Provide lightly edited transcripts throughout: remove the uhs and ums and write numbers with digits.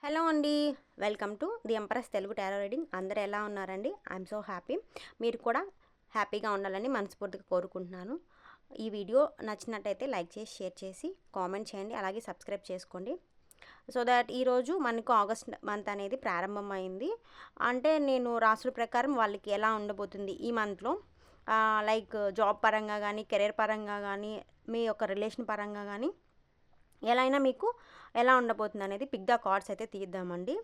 Hello అండి. Welcome to the empress Telugu tarot reading. అందరూ ఎలా ఉన్నారండి? I'm so happy. మీరు కూడా హ్యాపీగా ఉండాలని మనస్ఫూర్తిగా కోరుకుంటున్నాను. ఈ వీడియో నచ్చినట్టయితే లైక్ చేసి, షేర్ చేసి, కామెంట్ చేయండి. అలాగే సబ్స్క్రైబ్ చేసుకోండి. సో దట్ ఈరోజు మనకు ఆగస్ట్ మంత్ అనేది ప్రారంభమైంది. అంటే నేను రాసుల ప్రకారం వాళ్ళకి ఎలా ఉండబోతుంది ఈ మంత్లో, లైక్ జాబ్ పరంగా కానీ, కెరీర్ పరంగా కానీ, మీ యొక్క రిలేషన్ పరంగా కానీ ఎలా అయినా మీకు ఎలా ఉండబోతుంది అనేది పిక్ ద కార్డ్స్ అయితే తీద్దామండి.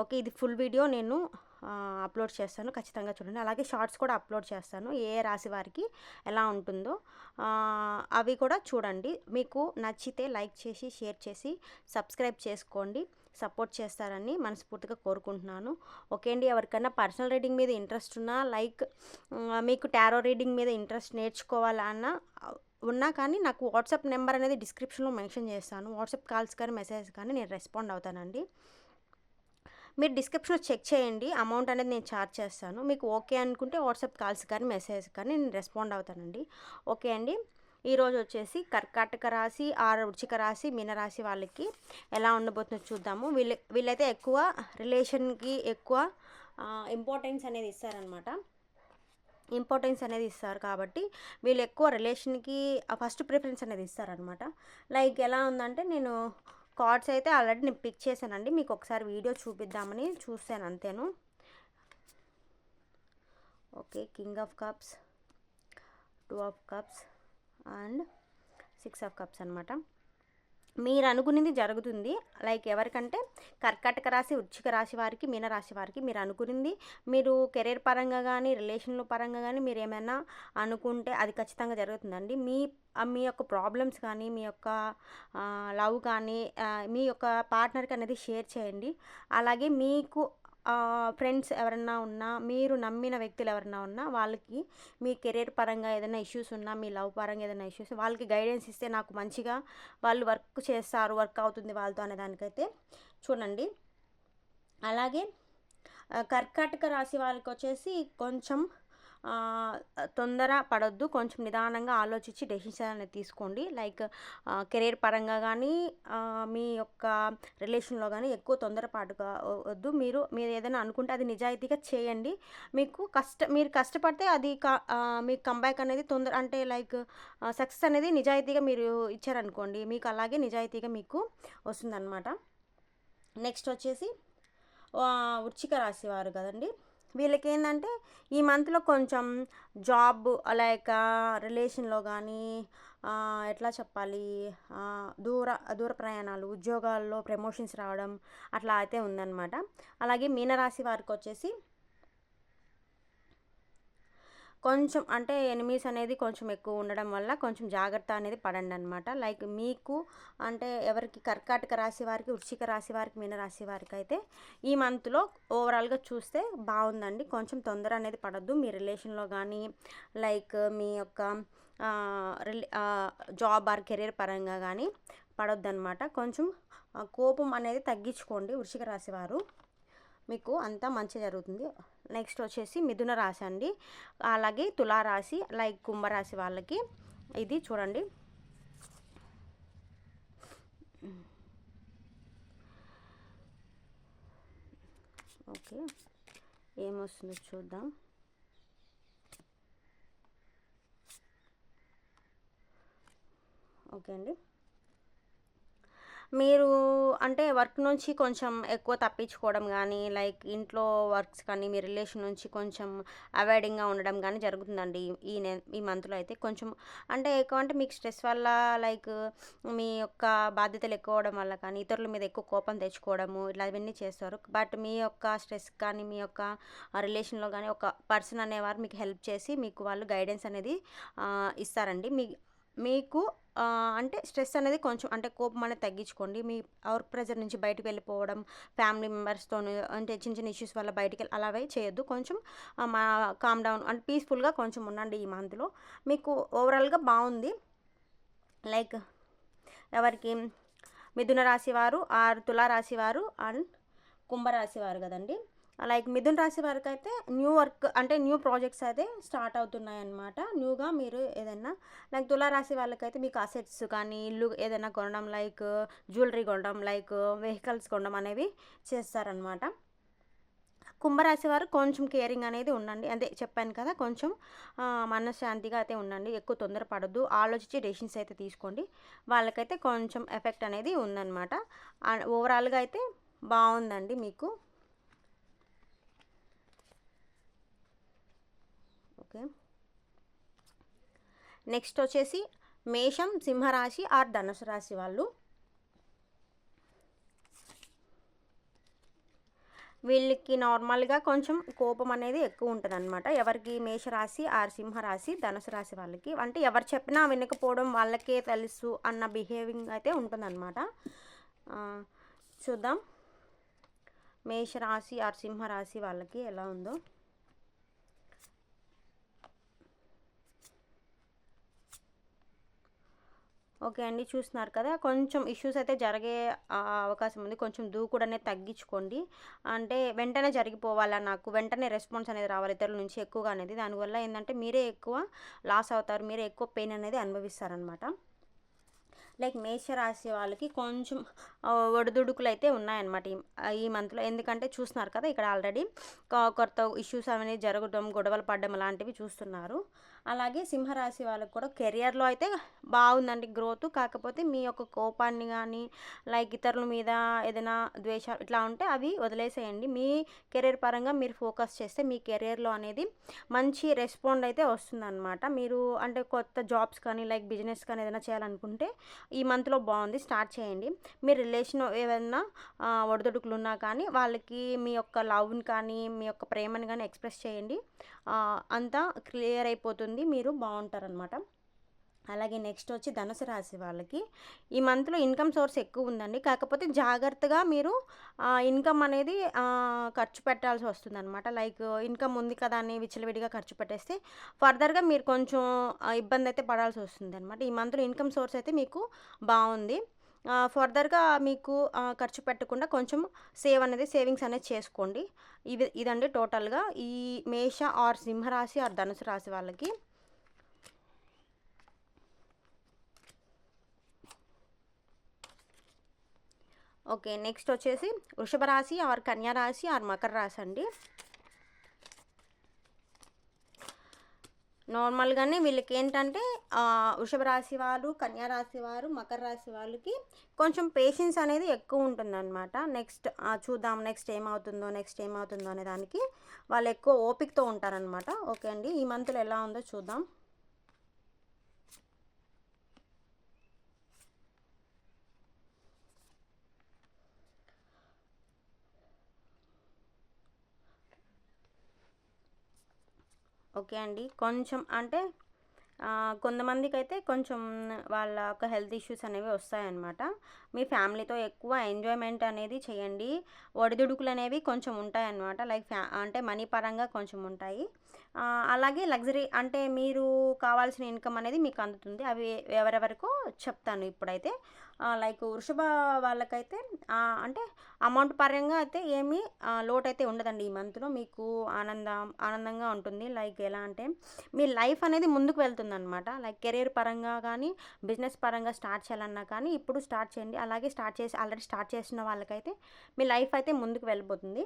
ఓకే, ఇది ఫుల్ వీడియో నేను అప్లోడ్ చేస్తాను, ఖచ్చితంగా చూడండి. అలాగే షార్ట్స్ కూడా అప్లోడ్ చేస్తాను, ఏ రాశి వారికి ఎలా ఉంటుందో అవి కూడా చూడండి. మీకు నచ్చితే లైక్ చేసి, షేర్ చేసి, సబ్స్క్రైబ్ చేసుకోండి. సపోర్ట్ చేస్తారని మనస్ఫూర్తిగా కోరుకుంటున్నాను. ఓకే అండి. ఎవరికైనా పర్సనల్ రీడింగ్ మీద ఇంట్రెస్ట్ ఉన్నా, లైక్ మీకు టారో రీడింగ్ మీద ఇంట్రెస్ట్ నేర్చుకోవాలన్నా ఉన్నా కానీ నాకు వాట్సాప్ నెంబర్ అనేది డిస్క్రిప్షన్లో మెన్షన్ చేస్తాను. వాట్సాప్ కాల్స్ కానీ మెసేజ్ కానీ నేను రెస్పాండ్ అవుతానండి. మీరు డిస్క్రిప్షన్లో చెక్ చేయండి, అమౌంట్ అనేది నేను ఛార్జ్ చేస్తాను. మీకు ఓకే అనుకుంటే వాట్సాప్ కాల్స్ కానీ మెసేజ్ కానీ నేను రెస్పాండ్ అవుతానండి. ఓకే అండి. ఈరోజు వచ్చేసి కర్కాటక రాశి, వృశ్చిక రాశి, మీనరాశి వాళ్ళకి ఎలా ఉండబోతుందో చూద్దాము. వీళ్ళైతే ఎక్కువ రిలేషన్కి ఎక్కువ ఇంపార్టెన్స్ అనేది ఇస్తారు కాబట్టి వీళ్ళు ఎక్కువ రిలేషన్కి ఫస్ట్ ప్రిఫరెన్స్ అనేది ఇస్తారనమాట. లైక్ ఎలా ఉందంటే, నేను కార్డ్స్ అయితే ఆల్రెడీ నేను పిక్ చేశానండి, మీకు ఒకసారి వీడియో చూపిద్దామని చూసాను అంతేను. Okay, king of cups, 2 of cups and 6 of cups అనమాట. మీరు అనుకునేది జరుగుతుంది. లైక్ ఎవరికంటే కర్కాటక రాశి, వృశ్చిక రాశి వారికి, మీనరాశి వారికి మీరు అనుకునేది, మీరు కెరీర్ పరంగా కానీ, రిలేషన్ల పరంగా కానీ మీరు ఏమైనా అనుకుంటే అది ఖచ్చితంగా జరుగుతుందండి. మీ యొక్క ప్రాబ్లమ్స్ కానీ, మీ యొక్క లవ్ కానీ, మీ యొక్క పార్ట్నర్కి అనేది షేర్ చేయండి. అలాగే మీకు ఫ్రెండ్స్ ఎవరన్నా ఉన్నా, మీరు నమ్మిన వ్యక్తులు ఎవరన్నా ఉన్నా, వాళ్ళకి మీ కెరీర్ పరంగా ఏదైనా ఇష్యూస్ ఉన్నా, మీ లవ్ పరంగా ఏదైనా ఇష్యూస్, వాళ్ళకి గైడెన్స్ ఇస్తే నాకు మంచిగా వాళ్ళు వర్క్ అవుతుంది వాళ్ళతో అనే దానికైతే చూడండి. అలాగే కర్కాటక రాశి వాళ్ళకి వచ్చేసి కొంచెం తొందర పడొద్దు, కొంచెం నిదానంగా ఆలోచించి డెసిషన్ అనేది తీసుకోండి. లైక్ కెరీర్ పరంగా కానీ, మీ యొక్క రిలేషన్లో కానీ ఎక్కువ తొందరపాటుగా వద్దు. మీరు ఏదైనా అనుకుంటే అది నిజాయితీగా చేయండి. మీరు కష్టపడితే అది మీకు కంబ్యాక్ అనేది అంటే లైక్ సక్సెస్ అనేది నిజాయితీగా మీరు ఇచ్చారనుకోండి, మీకు అలాగే నిజాయితీగా మీకు వస్తుందన్నమాట. నెక్స్ట్ వచ్చేసి వృశ్చిక రాశి వారు కదండి. వీళ్ళకి ఏంటంటే ఈ మంత్లో కొంచెం జాబ్ లైక్ రిలేషన్లో కానీ, ఎట్లా చెప్పాలి, దూర ప్రయాణాలు, ఉద్యోగాల్లో ప్రమోషన్స్ రావడం అట్లా అయితే ఉందన్నమాట. అలాగే మీనరాశి వారికి వచ్చేసి కొంచెం అంటే ఎనిమీస్ అనేది కొంచెం ఎక్కువ ఉండడం వల్ల కొంచెం జాగ్రత్త అనేది పడండి అనమాట. లైక్ మీకు అంటే ఎవరికి కర్కాటక రాశి వారికి, వృశ్చిక రాశి వారికి, మీనరాశి వారికి అయితే ఈ మంత్లో ఓవరాల్గా చూస్తే బాగుందండి. కొంచెం తొందర అనేది పడద్దు మీ రిలేషన్లో కానీ, లైక్ మీ యొక్క జాబ్ ఆర్ కెరీర్ పరంగా కానీ పడొద్దనమాట. కొంచెం కోపం అనేది తగ్గించుకోండి వృశ్చిక రాశి వారు, మీకు అంతా మంచి జరుగుతుంది. నెక్స్ట్ వచ్చేసి మిథున రాశి అండి. అలాగే తులారాశి, లైక్ కుంభరాశి వాళ్ళకి ఇది చూడండి. ఓకే, ఏమొస్తుందో చూద్దాం. ఓకే అండి. మీరు అంటే వర్క్ నుంచి కొంచెం ఎక్కువ తప్పించుకోవడం కానీ, లైక్ ఇంట్లో వర్క్స్ కానీ, మీ రిలేషన్ నుంచి కొంచెం అవాయిడింగ్గా ఉండడం కానీ జరుగుతుందండి ఈ మంత్లో అయితే. కొంచెం అంటే ఎక్కువ అంటే మీకు స్ట్రెస్ వల్ల, లైక్ మీ యొక్క బాధ్యతలు ఎక్కువ అవడం వల్ల కానీ, ఇతరుల మీద ఎక్కువ కోపం తెచ్చుకోవడము ఇట్లావన్నీ చేస్తారు. బట్ మీ యొక్క స్ట్రెస్ కానీ, మీ యొక్క రిలేషన్లో కానీ ఒక పర్సన్ అనేవారు మీకు హెల్ప్ చేసి మీకు వాళ్ళు గైడెన్స్ అనేది ఇస్తారండి. మీకు అంటే స్ట్రెస్ అనేది కొంచెం అంటే కోపం అనేది తగ్గించుకోండి. మీ వర్క్ ప్రెజర్ నుంచి బయటకు వెళ్ళిపోవడం, ఫ్యామిలీ మెంబర్స్తో అంటే చిన్న చిన్న ఇష్యూస్ వల్ల బయటికి అలాగే చేయొద్దు. కొంచెం కామ్ డౌన్ అంటే పీస్ఫుల్గా కొంచెం ఉండండి. ఈ మంత్లో మీకు ఓవరాల్గా బాగుంది. లైక్ ఎవరికి మిథున రాశి వారు, తులారాశి వారు అండ్ కుంభరాశి వారు కదండి. లైక్ మిథున్ రాశి వారికి అయితే న్యూ వర్క్ అంటే న్యూ ప్రాజెక్ట్స్ అయితే స్టార్ట్ అవుతున్నాయి అన్నమాట. న్యూగా మీరు ఏదైనా లైక్ తులారాశి వాళ్ళకైతే మీకు అసెట్స్ కానీ ఇల్లు ఏదైనా కొనడం, లైక్ జ్యువెలరీ కొనడం, లైక్ వెహికల్స్ కొనడం అనేవి చేస్తారనమాట. కుంభరాశి వారు కొంచెం కేరింగ్ అనేది ఉండండి. అదే చెప్పాను కదా, కొంచెం మనశ్శాంతిగా అయితే ఉండండి. ఎక్కువ తొందరపడొద్దు. ఆలోచించి డెసిషన్స్ అయితే తీసుకోండి. వాళ్ళకైతే కొంచెం ఎఫెక్ట్ అనేది ఉందన్నమాట. ఓవరాల్గా అయితే బాగుందండి మీకు. ఓకే, నెక్స్ట్ వచ్చేసి మేషం, సింహరాశి ఆర్ ధనుసు రాశి వాళ్ళు. వీళ్ళకి నార్మల్గా కొంచెం కోపం అనేది ఎక్కువ ఉంటుంది అనమాట. ఎవరికి మేషరాశి ఆర్ సింహరాశి ధనుసు రాశి వాళ్ళకి, అంటే ఎవరు చెప్పినా వినకపోవడం, వాళ్ళకే తెలుసు అన్న బిహేవింగ్ అయితే ఉంటుందన్నమాట. చూద్దాం మేషరాశి ఆర్ సింహరాశి వాళ్ళకి ఎలా ఉందో. ఓకే అండి, చూస్తున్నారు కదా, కొంచెం ఇష్యూస్ అయితే జరిగే అవకాశం ఉంది. కొంచెం దూకుడు అనేది తగ్గించుకోండి. అంటే వెంటనే జరిగిపోవాలా, నాకు వెంటనే రెస్పాన్స్ అనేది రావాలి ఇతరుల నుంచి ఎక్కువగా అనేది. దానివల్ల ఏంటంటే మీరే ఎక్కువ లాస్ అవుతారు, మీరే ఎక్కువ పెయిన్ అనేది అనుభవిస్తారనమాట. లైక్ మేషరాశి వాళ్ళకి కొంచెం ఒడిదుడుకులు అయితే ఉన్నాయన్నమాట ఈ మంత్లో. ఎందుకంటే చూస్తున్నారు కదా, ఇక్కడ ఆల్రెడీ కొత్త ఇష్యూస్ అనేవి జరగడం, గొడవలు పడడం అలాంటివి చూస్తున్నారు. అలాగే సింహరాశి వాళ్ళకి కూడా కెరియర్లో అయితే బాగుందండి గ్రోత్. కాకపోతే మీ యొక్క కోపాన్ని కానీ, లైక్ ఇతరుల మీద ఏదైనా ద్వేషాలు ఇట్లా ఉంటే అవి వదిలేసేయండి. మీ కెరీర్ పరంగా మీరు ఫోకస్ చేస్తే మీ కెరియర్లో అనేది మంచి రెస్పాండ్ అయితే వస్తుందన్నమాట. మీరు అంటే కొత్త జాబ్స్ కానీ, లైక్ బిజినెస్ కానీ ఏదైనా చేయాలనుకుంటే ఈ మంత్లో బాగుంది, స్టార్ట్ చేయండి. మీ రిలేషన్ ఏదైనా ఒడిదుడుకులు ఉన్నా కానీ వాళ్ళకి మీ యొక్క లవ్ని కానీ, మీ యొక్క ప్రేమని కానీ ఎక్స్ప్రెస్ చేయండి. అంతా క్లియర్ అయిపోతుంది, మీరు బాగుంటారనమాట. అలాగే నెక్స్ట్ వచ్చి ధనుసు రాశి వాళ్ళకి ఈ మంత్లో ఇన్కమ్ సోర్స్ ఎక్కువ ఉందండి. కాకపోతే జాగ్రత్తగా మీరు ఇన్కమ్ అనేది ఖర్చు పెట్టాల్సి వస్తుందన్నమాట. లైక్ ఇన్కమ్ ఉంది కదా అని విచ్చలవిడిగా ఖర్చు పెట్టేస్తే ఫర్దర్గా మీరు కొంచెం ఇబ్బంది అయితే పడాల్సి వస్తుంది అనమాట. ఈ మంత్లో ఇన్కమ్ సోర్స్ అయితే మీకు బాగుంది. ఫర్దర్గా మీకు ఖర్చు పెట్టకుండా కొంచెం సేవింగ్స్ అనేది చేసుకోండి. ఇదండి టోటల్గా ఈ మేష ఆర్ సింహరాశి ఆర్ ధనుసు రాశి వాళ్ళకి. ఓకే, నెక్స్ట్ వచ్చేసి వృషభ రాశి ఆర్ కన్యా రాశి ఆర్ మకర రాశి అండి. నార్మల్గానే వీళ్ళకి ఏంటంటే వృషభ రాశి వారు, కన్యా రాశి వారు, మకర రాశి వాళ్ళకి కొంచెం పేషెన్స్ అనేది ఎక్కువ ఉంటుందన్నమాట. నెక్స్ట్ చూద్దాం నెక్స్ట్ ఏమవుతుందో అనే దానికి వాళ్ళు ఎక్కువ ఓపికతో ఉంటారనమాట. ఓకే అండి, ఈ మంత్లో ఎలా ఉందో చూద్దాం. ఓకే అండి, కొంచెం అంటే కొంతమందికి అయితే కొంచెం వాళ్ళ ఒక హెల్త్ ఇష్యూస్ అనేవి వస్తాయన్నమాట. మీ ఫ్యామిలీతో ఎక్కువ ఎంజాయ్మెంట్ అనేది చేయండి. ఒడిదుడుకులు అనేవి కొంచెం ఉంటాయన్నమాట. లైక్ అంటే మనీ పరంగా కొంచెం ఉంటాయి. అలాగే లగ్జరీ అంటే మీరు కావాల్సిన ఇన్కమ్ అనేది మీకు అందుతుంది. అవి ఎవరెవరికో చెప్తాను ఇప్పుడైతే. లైక్ వృషభ వాళ్ళకైతే అంటే అమౌంట్ పరంగా అయితే ఏమీ లోటైతే ఉండదండి. ఈ మంత్లో మీకు ఆనందంగా ఉంటుంది. లైక్ ఎలా అంటే మీ లైఫ్ అనేది ముందుకు వెళ్తుందన్నమాట. లైక్ కెరీర్ పరంగా కానీ, బిజినెస్ పరంగా స్టార్ట్ చేయాలన్నా కానీ ఇప్పుడు స్టార్ట్ చేయండి. అలాగే ఆల్రెడీ స్టార్ట్ చేసిన వాళ్ళకైతే మీ లైఫ్ అయితే ముందుకు వెళ్ళిపోతుంది.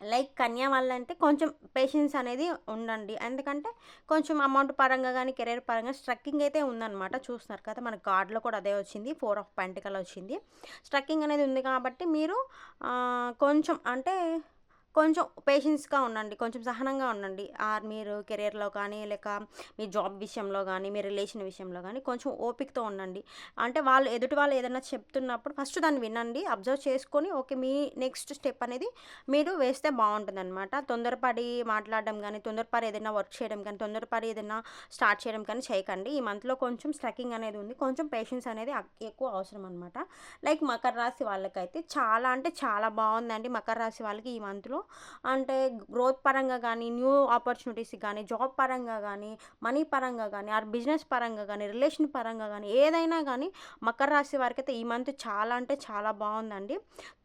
లైక్ కన్యా వాళ్ళంటే కొంచెం పేషెన్స్ అనేది ఉండండి. ఎందుకంటే కొంచెం అమౌంట్ పరంగా కానీ, కెరీర్ పరంగా స్ట్రక్కింగ్ అయితే ఉందన్నమాట. చూస్తున్నారు కదా, మన కార్డులో కూడా అదే వచ్చింది, 4 ఆఫ్ పెంటికల్ వచ్చింది. స్ట్రక్కింగ్ అనేది ఉంది కాబట్టి మీరు కొంచెం అంటే కొంచెం పేషెన్స్గా ఉండండి, కొంచెం సహనంగా ఉండండి. మీరు కెరియర్లో కానీ, లేక మీ జాబ్ విషయంలో కానీ, మీ రిలేషన్ విషయంలో కానీ కొంచెం ఓపికతో ఉండండి. అంటే ఎదుటి వాళ్ళు ఏదైనా చెప్తున్నప్పుడు ఫస్ట్ దాన్ని వినండి, అబ్జర్వ్ చేసుకొని ఓకే మీ నెక్స్ట్ స్టెప్ అనేది మీరు వేస్తే బాగుంటుందన్నమాట. తొందరపడి మాట్లాడడం కానీ, తొందరపడి ఏదైనా వర్క్ చేయడం కానీ, తొందరపడి ఏదైనా స్టార్ట్ చేయడం కానీ చేయకండి. ఈ మంత్లో కొంచెం స్ట్రక్కింగ్ అనేది ఉంది, కొంచెం పేషెన్స్ అనేది ఎక్కువ అవసరం అనమాట. లైక్ మకర రాశి వాళ్ళకైతే చాలా అంటే చాలా బాగుందండి. మకర రాశి వాళ్ళకి ఈ మంత్లో అంటే గ్రోత్ పరంగా కానీ, న్యూ ఆపర్చునిటీస్ కానీ, జాబ్ పరంగా కానీ, మనీ పరంగా కానీ, ఆర్ బిజినెస్ పరంగా కానీ, రిలేషన్ పరంగా కానీ, ఏదైనా కానీ మకర రాశి వారికైతే ఈ మంత్ చాలా అంటే చాలా బాగుందండి.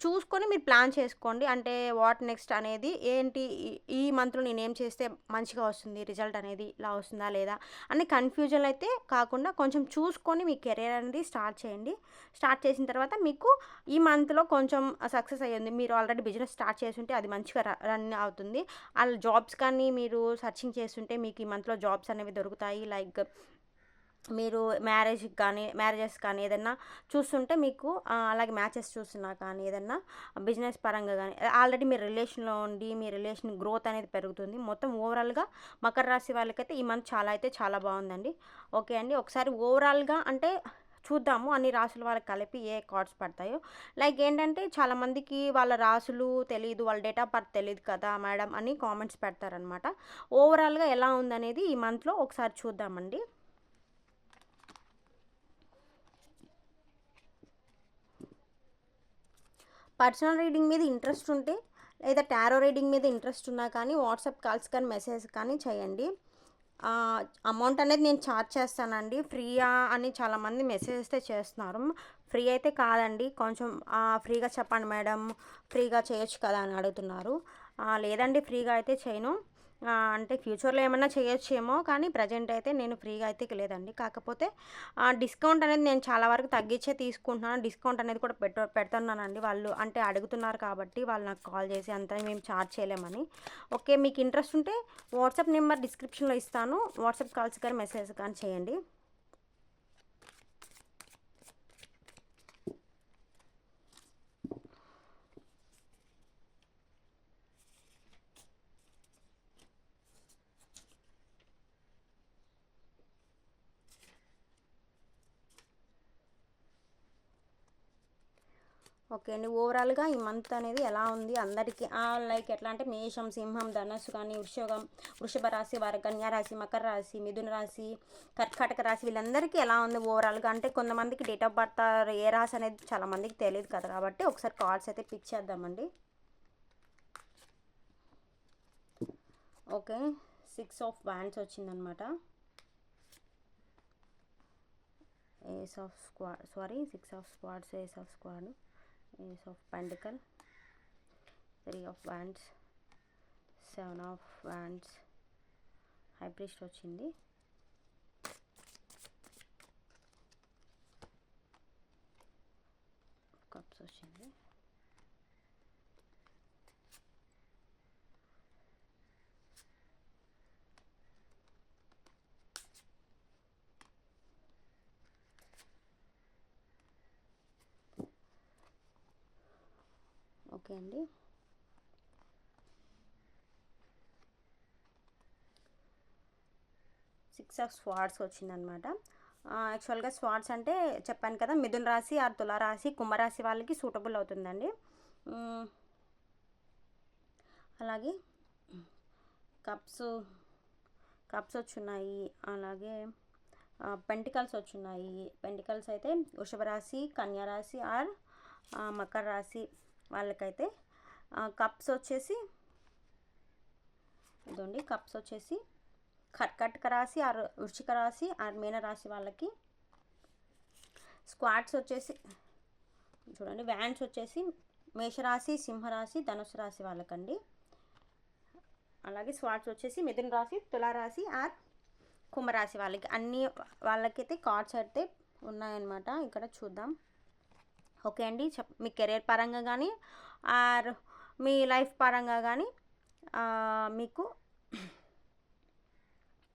చూసుకొని మీరు ప్లాన్ చేసుకోండి. అంటే వాట్ నెక్స్ట్ అనేది ఏంటి, ఈ మంత్లో నేనేం చేస్తే మంచిగా వస్తుంది రిజల్ట్ అనేది, ఇలా వస్తుందా లేదా అని కన్ఫ్యూజన్ అయితే కాకుండా కొంచెం చూసుకొని మీ కెరీర్ అనేది స్టార్ట్ చేయండి. స్టార్ట్ చేసిన తర్వాత మీకు ఈ మంత్లో కొంచెం సక్సెస్ అయ్యింది, మీరు ఆల్రెడీ బిజినెస్ స్టార్ట్ చేస్తుంటే అది మంచిగా రన్ అవుతుంది. అలా జాబ్స్ కానీ మీరు సర్చింగ్ చేస్తుంటే మీకు ఈ మంత్లో జాబ్స్ అనేవి దొరుకుతాయి. లైక్ మీరు మ్యారేజెస్ కానీ ఏదన్నా చూస్తుంటే మీకు అలాగే మ్యాచెస్ చూస్తున్నా కానీ ఏదన్నా బిజినెస్ పరంగా కానీ ఆల్రెడీ మీరు రిలేషన్లో ఉండి మీ రిలేషన్ గ్రోత్ అనేది పెరుగుతుంది. మొత్తం ఓవరాల్గా మకర రాశి వాళ్ళకైతే ఈ మంత్ చాలా అయితే చాలా బాగుందండి. ఓకే అండి, ఒకసారి ఓవరాల్గా అంటే చూద్దాము అన్ని రాసుల వాళ్ళకి కలిపి ఏ కార్డ్స్ పడతాయో. లైక్ ఏంటంటే చాలామందికి వాళ్ళ రాసులు తెలీదు, వాళ్ళ డేట్ ఆఫ్ బర్త్ తెలియదు కదా మేడం అని కామెంట్స్ పెడతారనమాట. ఓవరాల్గా ఎలా ఉందనేది ఈ మంత్లో ఒకసారి చూద్దామండి. పర్సనల్ రీడింగ్ మీద ఇంట్రెస్ట్ ఉంటే లేదా టారో రీడింగ్ మీద ఇంట్రెస్ట్ ఉన్నా కానీ వాట్సాప్ కాల్స్ కానీ మెసేజ్ కానీ చేయండి. అమౌంట్ అనేది నేను ఛార్జ్ చేస్తానండి. ఫ్రీయా అని చాలామంది మెసేజ్ అయితే చేస్తున్నారు. ఫ్రీ అయితే కాదండి, కొంచెం ఫ్రీగా చెప్పండి మేడం, ఫ్రీగా చేయొచ్చు కదా అని అడుగుతున్నారు. లేదండి, ఫ్రీగా అయితే చేయను. అంటే ఫ్యూచర్లో ఏమైనా చేయొచ్చేమో, కానీ ప్రజెంట్ అయితే నేను ఫ్రీగా అయితే లేదండి. కాకపోతే డిస్కౌంట్ అనేది నేను చాలా వరకు తగ్గించే తీసుకుంటున్నాను. డిస్కౌంట్ అనేది కూడా పెడుతున్నానండి. వాళ్ళు అంటే అడుగుతున్నారు కాబట్టి వాళ్ళు నాకు కాల్ చేసి అంతా మేము ఛార్జ్ చేయలేమని. ఓకే, మీకు ఇంట్రెస్ట్ ఉంటే వాట్సాప్ నెంబర్ డిస్క్రిప్షన్లో ఇస్తాను, వాట్సాప్ కాల్స్ కానీ మెసేజ్ కానీ చేయండి. ఓకే అండి, ఓవరాల్గా ఈ మంత్ అనేది ఎలా ఉంది అందరికీ, లైక్ ఎట్లా అంటే మేషం, సింహం, ధనస్సు కానీ, వృషభ రాశి వారి, కన్యా రాశి, మకర రాశి, మిథున రాశి, కర్కాటక రాశి వీళ్ళందరికీ ఎలా ఉంది ఓవరాల్గా అంటే కొంతమందికి డేట్ ఆఫ్ బర్త్ ఏ రాశి అనేది చాలామందికి తెలియదు కదా, కాబట్టి ఒకసారి కార్డ్స్ అయితే పిక్ చేద్దామండి. ఓకే, 6 ఆఫ్ వ్యాండ్స్ వచ్చిందనమాట. Ace of swords, Ace of Pentacle, 3 of Wands, 7 of Wands, High Priest వచ్చింది. కప్స్ వచ్చింది. ఓకే అండి, సిక్స్ ఆఫ్ స్వార్డ్స్ వచ్చిందనమాట. యాక్చువల్గా స్వార్డ్స్ అంటే చెప్పాను కదా, మిథున రాశి ఆర్ తులారాశి, కుంభరాశి వాళ్ళకి సూటబుల్ అవుతుందండి. అలాగే కప్స్ వచ్చున్నాయి. అలాగే పెంటికల్స్ వచ్చున్నాయి. పెంటికల్స్ అయితే వృషభ రాశి, కన్యా రాశి ఆర్ మకర రాశి వాళ్ళకైతే. కప్స్ వచ్చేసి ఇదండి, కప్స్ వచ్చేసి కర్కాటక రాశి ఆర్ వృశ్చిక రాశి ఆర్ మీన రాశి వాళ్ళకి. స్క్వాడ్స్ వచ్చేసి చూడండి, వ్యాండ్స్ వచ్చేసి మేషరాశి, సింహరాశి, ధనుసు రాశి వాళ్ళకండి. అలాగే స్వాడ్స్ వచ్చేసి మిథున రాశి, తులారాశి ఆర్ కుంభరాశి వాళ్ళకి. అన్ని వాళ్ళకైతే కార్డ్స్ అయితే ఉన్నాయన్నమాట. ఇక్కడ చూద్దాం. ఓకే అండి, మీ కెరీర్ పరంగా కానీ ఆర్ మీ లైఫ్ పరంగా కానీ మీకు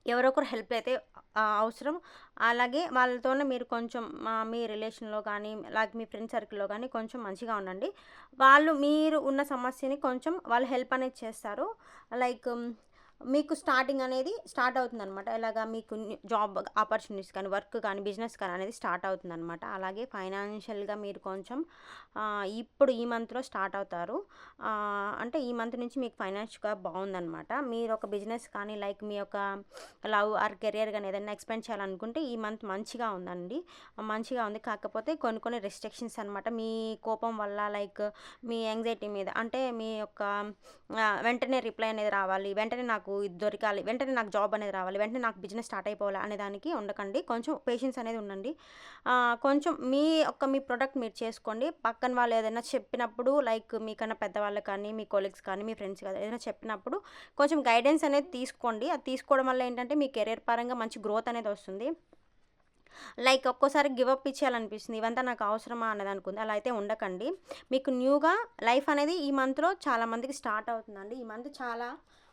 ఎవరొకరు హెల్ప్ అయితే అవసరం. అలాగే వాళ్ళతోనే మీరు కొంచెం మీ రిలేషన్లో కానీ లైక్ మీ ఫ్రెండ్ సర్కిల్లో కానీ కొంచెం మంచిగా ఉండండి. వాళ్ళు మీరు ఉన్న సమస్యని కొంచెం వాళ్ళు హెల్ప్ అనేది చేస్తారు. లైక్ మీకు స్టార్టింగ్ అనేది స్టార్ట్ అవుతుందనమాట. ఎలాగా మీకు జాబ్ ఆపర్చునిటీస్ కానీ, వర్క్ కానీ, బిజినెస్ కానీ అనేది స్టార్ట్ అవుతుందనమాట. అలాగే ఫైనాన్షియల్‌గా మీరు కొంచెం ఇప్పుడు ఈ మంత్‌లో స్టార్ట్ అవుతారు. అంటే ఈ మంత్ నుంచి మీకు ఫైనాన్షియల్‌గా బావుందనమాట. మీరు ఒక బిజినెస్ కానీ, లైక్ మీ యొక్క లవ్ ఆర్ కెరియర్ గాని ఏదైనా ఎక్స్‌పాండ్ చేయాలనుకుంటే ఈ మంత్ మంచిగా ఉందండి. మంచిగా ఉంది. కాకపోతే కొన్ని రిస్ట్రిక్షన్స్ అనమాట. మీ కోపం వల్ల లైక్ మీ యాంగ్జైటీ మీద అంటే మీ యొక్క వెంటనే రిప్లై అనేది రావాలి. వెంటనే నాకు ఇది దొరకాలి. వెంటనే నాకు జాబ్ అనేది రావాలి. వెంటనే నాకు బిజినెస్ స్టార్ట్ అయిపోవాలి అనే దానికి ఉండకండి. కొంచెం పేషెన్స్ అనేది ఉండండి. కొంచెం మీ ప్రొడక్ట్ మీరు చేసుకోండి. పక్కన వాళ్ళు ఏదైనా చెప్పినప్పుడు లైక్ మీకన్నా పెద్దవాళ్ళు కానీ, మీ కొలీగ్స్ కానీ, మీ ఫ్రెండ్స్ కానీ ఏదైనా చెప్పినప్పుడు కొంచెం గైడెన్స్ అనేది తీసుకోండి. అది తీసుకోవడం వల్ల ఏంటంటే మీ కెరియర్ పరంగా మంచి గ్రోత్ అనేది వస్తుంది. లైక్ ఒక్కోసారి గివ్ అప్ ఇచ్చేయాలనిపిస్తుంది. ఇవంతా నాకు అవసరమా అన్నదనుకుంది. అలా అయితే ఉండకండి. మీకు న్యూగా లైఫ్ అనేది ఈ మంత్‌లో చాలా మందికి స్టార్ట్ అవుతుందండి. ఈ మంత్ చాలా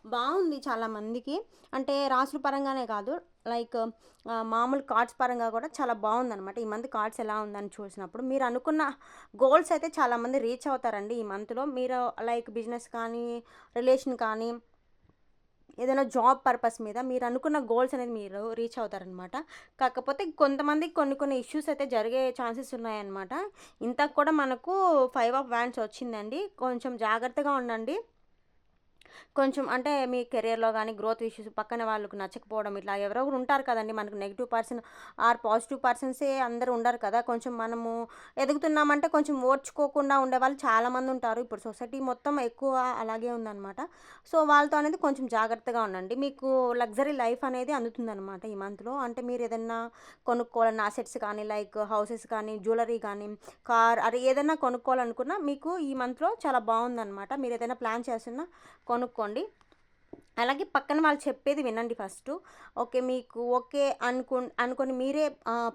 బావుంది చాలా మందికి. అంటే రాసుల పరంగానే కాదు. లైక్ మామూలు కార్డ్స్ పరంగా కూడా చాలా బావుందనమాట. ఈ మంత్ కార్డ్స్ ఎలా ఉందని చూసినప్పుడు మీరు అనుకున్న గోల్స్ అయితే చాలామంది రీచ్ అవుతారండి ఈ మంత్‌లో. మీరు లైక్ బిజినెస్ కానీ, రిలేషన్ కానీ ఏదైనా జాబ్ పర్పస్ మీద మీరు అనుకున్న గోల్స్ అనేది మీరు రీచ్ అవుతారనమాట. కాకపోతే కొంతమందికి కొన్ని ఇష్యూస్ అయితే జరిగే ఛాన్సెస్ ఉన్నాయన్నమాట. ఇంతకు కూడా మనకు 5 ఆఫ్ వ్యాండ్స్ వచ్చిందండి. కొంచెం జాగ్రత్తగా ఉండండి. కొంచెం అంటే మీ కెరియర్‌లో గాని, గ్రోత్ ఇష్యూస్ పక్కన వాళ్ళకి నచ్చకపోవడం ఇట్లా ఎవరో ఒకరు ఉంటారు కదండీ! మనకు నెగెటివ్ పర్సన్ ఆర్ పాజిటివ్ పర్సన్సే అందరూ ఉండరు కదా! కొంచెం మనము ఎదుగుతున్నామంటే కొంచెం ఓర్చుకోకుండా ఉండేవాళ్ళు చాలామంది ఉంటారు. ఇప్పుడు సొసైటీ మొత్తం ఎక్కువ అలాగే ఉందనమాట. సో, వాళ్ళతో అనేది కొంచెం జాగ్రత్తగా ఉండండి. మీకు లగ్జరీ లైఫ్ అనేది అందుతుందనమాట ఈ మంత్‌లో. అంటే మీరు ఏదన్నా కొనుక్కోవాలన్న అసెట్స్ కానీ, లైక్ హౌసెస్ కానీ, జ్యువెలరీ కానీ, కార్ అది ఏదైనా కొనుక్కోవాలనుకున్నా మీకు ఈ మంత్‌లో చాలా బావుందనమాట. మీరు ఏదైనా ప్లాన్ చేస్తున్నా కొనుక్కోండి. అలాగే పక్కన వాళ్ళు చెప్పేది వినండి ఫస్టు. ఓకే. మీకు ఓకే అనుకోని మీరే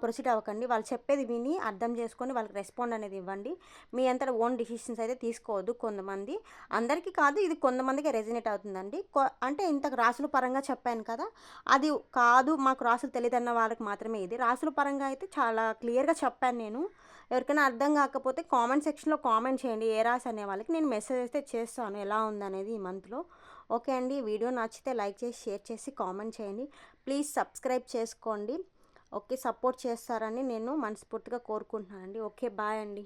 ప్రొసీడ్ అవ్వకండి. వాళ్ళు చెప్పేది విని అర్థం చేసుకొని వాళ్ళకి రెస్పాండ్ అనేది ఇవ్వండి. మీ అంతట ఓన్ డెసిషన్స్ అయితే తీసుకోవద్దు కొంతమంది. అందరికీ కాదు ఇది కొంతమందికే రెజొనేట్ అవుతుందండి. అంటే ఇంతకు రాసుల పరంగా చెప్పాను కదా! అది కాదు మాకు రాసులు తెలీదన్న వాళ్ళకి మాత్రమే ఇది. రాసుల పరంగా అయితే చాలా క్లియర్‌గా చెప్పాను నేను. ఎవరికైనా అర్థం కాకపోతే కామెంట్ సెక్షన్‌లో కామెంట్ చేయండి. ఏ రాశి అనే వాళ్ళకి నేను మెసేజ్ అయితే చేస్తాను ఎలా ఉందనేది ఈ మంత్‌లో. ఓకే అండి. వీడియో నచ్చితే లైక్ చేసి, షేర్ చేసి, కామెంట్ చేయండి. ప్లీజ్ సబ్స్క్రైబ్ చేసుకోండి. ఓకే. సపోర్ట్ చేస్తారని నేను మనస్ఫూర్తిగా కోరుకుంటున్నానండి. ఓకే. బాయ్ అండి.